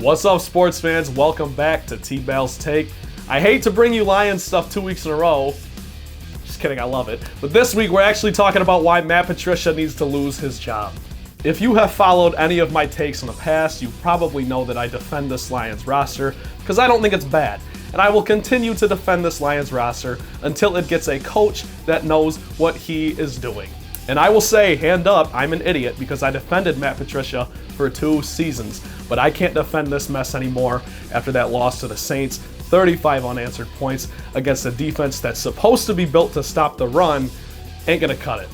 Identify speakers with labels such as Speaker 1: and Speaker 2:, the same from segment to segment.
Speaker 1: What's up, sports fans? Welcome back to T.BAL'S Take. I hate to bring you Lions stuff 2 weeks in a row. Just kidding, I love it. But this week we're actually talking about why Matt Patricia needs to lose his job. If you have followed any of my takes in the past, you probably know that I defend this Lions roster because I don't think it's bad. And I will continue to defend this Lions roster until it gets a coach that knows what he is doing. And I will say, hand up, I'm an idiot because I defended Matt Patricia for 2 seasons. But I can't defend this mess anymore after that loss to the Saints. 35 unanswered points against a defense that's supposed to be built to stop the run. Ain't gonna cut it.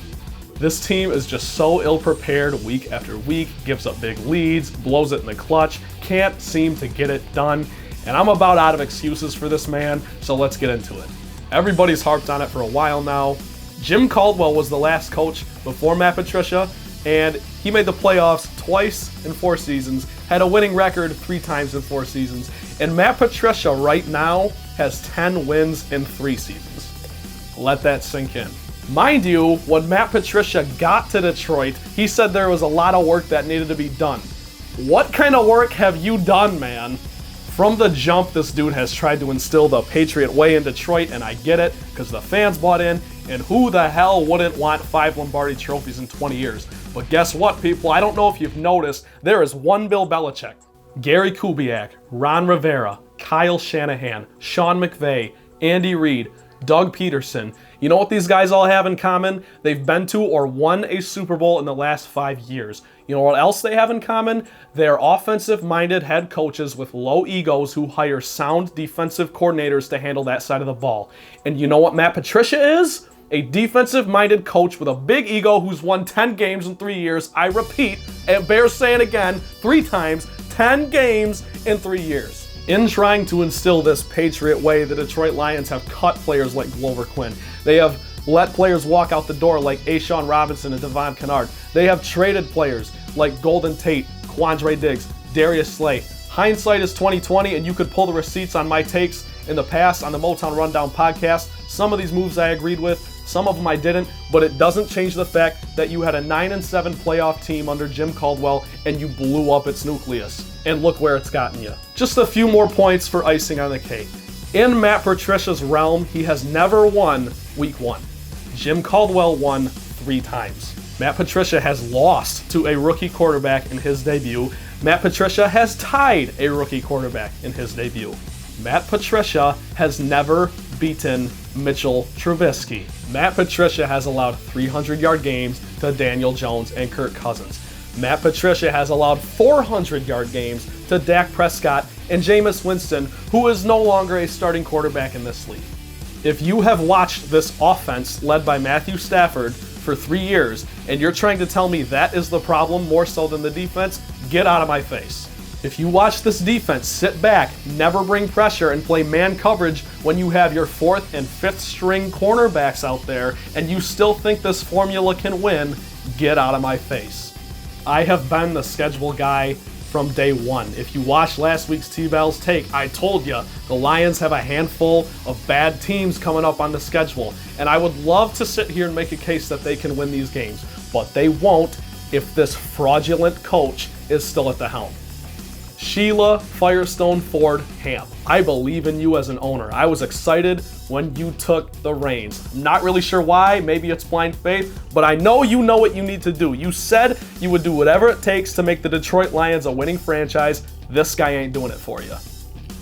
Speaker 1: This team is just so ill-prepared week after week, gives up big leads, blows it in the clutch, can't seem to get it done. And I'm about out of excuses for this man, so let's get into it. Everybody's harped on it for a while now. Jim Caldwell was the last coach before Matt Patricia, and he made the playoffs twice in 4 seasons, had a winning record 3 times in 4 seasons, and Matt Patricia right now has 10 wins in 3 seasons. Let that sink in. Mind you, when Matt Patricia got to Detroit, he said there was a lot of work that needed to be done. What kind of work have you done, man? From the jump, this dude has tried to instill the Patriot way in Detroit, and I get it, because the fans bought in, and who the hell wouldn't want 5 Lombardi trophies in 20 years? But guess what, people? I don't know if you've noticed, there is one Bill Belichick. Gary Kubiak, Ron Rivera, Kyle Shanahan, Sean McVay, Andy Reid, Doug Peterson. You know what these guys all have in common? They've been to or won a Super Bowl in the last 5 years. You know what else they have in common? They're offensive-minded head coaches with low egos who hire sound defensive coordinators to handle that side of the ball. And you know what Matt Patricia is? A defensive-minded coach with a big ego who's won 10 games in 3 years. I repeat, and bears saying again, 3 times, 10 games in 3 years. In trying to instill this Patriot way, the Detroit Lions have cut players like Glover Quinn. They have let players walk out the door like A'Shawn Robinson and Devon Kennard. They have traded players like Golden Tate, Quandre Diggs, Darius Slay. Hindsight is 2020, and you could pull the receipts on my takes in the past on the Motown Rundown podcast. Some of these moves I agreed with, some of them I didn't, but it doesn't change the fact that you had a 9-7 playoff team under Jim Caldwell and you blew up its nucleus. And look where it's gotten you. Just a few more points for icing on the cake. In Matt Patricia's realm, he has never won week 1. Jim Caldwell won 3 times. Matt Patricia has lost to a rookie quarterback in his debut. Matt Patricia has tied a rookie quarterback in his debut. Matt Patricia has never beaten Mitchell Trubisky. Matt Patricia has allowed 300-yard games to Daniel Jones and Kirk Cousins. Matt Patricia has allowed 400-yard games to Dak Prescott and Jameis Winston, who is no longer a starting quarterback in this league. If you have watched this offense led by Matthew Stafford for 3 years, and you're trying to tell me that is the problem more so than the defense, get out of my face. If you watch this defense sit back, never bring pressure, and play man coverage when you have your 4th and 5th string cornerbacks out there, and you still think this formula can win, get out of my face. I have been the schedule guy from day 1. If you watched last week's T.BAL'S Take, I told you the Lions have a handful of bad teams coming up on the schedule, and I would love to sit here and make a case that they can win these games, but they won't if this fraudulent coach is still at the helm. Sheila Firestone Ford Ham, I believe in you as an owner. I was excited when you took the reins. I'm not really sure why, maybe it's blind faith, but I know you know what you need to do. You said you would do whatever it takes to make the Detroit Lions a winning franchise. This guy ain't doing it for you.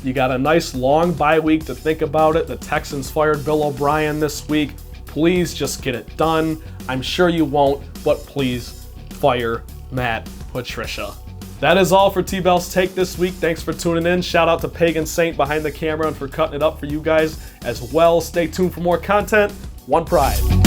Speaker 1: You got a nice long bye week to think about it. The Texans fired Bill O'Brien this week. Please just get it done. I'm sure you won't, but please fire Matt Patricia. That is all for T.BAL'S Take this week. Thanks for tuning in. Shout out to Pagan Saint behind the camera and for cutting it up for you guys as well. Stay tuned for more content. One Pride.